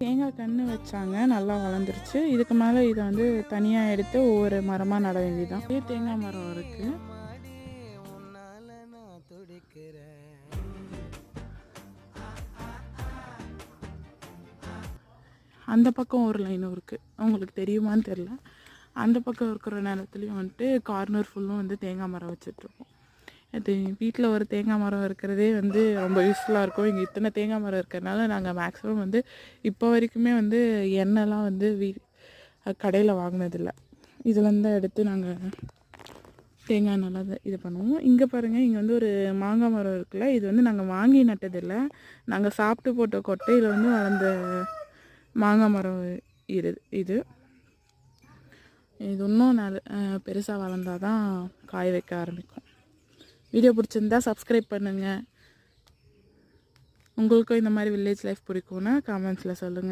தேங்காய் கன்று வச்சாங்க, நல்லா வளர்ந்துருச்சு. இதுக்கு மேலே இதை வந்து தனியாக எடுத்து ஒவ்வொரு மரமாக நட வேண்டியதான். இதே தேங்காய் மரம் இருக்குது. அந்த பக்கம் ஒரு லைனும் இருக்குது, உங்களுக்கு தெரியுமான்னு தெரில. அந்த பக்கம் இருக்கிற நேரத்துலையும் வந்துட்டு கார்னர் ஃபுல்லும் வந்து தேங்காய் மரம் வச்சிட்ருக்கோம். அது வீட்டில் ஒரு தேங்காய் மரம் இருக்கிறதே வந்து ரொம்ப யூஸ்ஃபுல்லாக இருக்கும். இங்கே இத்தனை தேங்காய் மரம் இருக்கிறதுனால நாங்கள் மேக்ஸிமம் வந்து இப்போ வரைக்குமே வந்து எண்ணெய்லாம் வந்து கடையில் வாங்கினதில்லை. இதுலேருந்து தான் எடுத்து நாங்கள் தேங்காய் நல்லா இது பண்ணுவோம். இங்கே பாருங்கள், இங்கே வந்து ஒரு மாங்காய் மரம் இருக்குல்ல, இது வந்து நாங்கள் வாங்கி நட்டதில்லை. நாங்கள் சாப்பிட்டு போட்ட கொட்டையில் வந்து வளர்ந்த மாங்காய் மரம் இது இது இன்னும் பெருசாக வளர்ந்தால் தான் காய வைக்க ஆரம்பிக்கும். வீடியோ பிடிச்சிருந்தா சப்ஸ்கிரைப் பண்ணுங்கள். உங்களுக்கும் இந்த மாதிரி வில்லேஜ் லைஃப் பிடிக்கும்னா கமெண்ட்ஸில் சொல்லுங்கள்.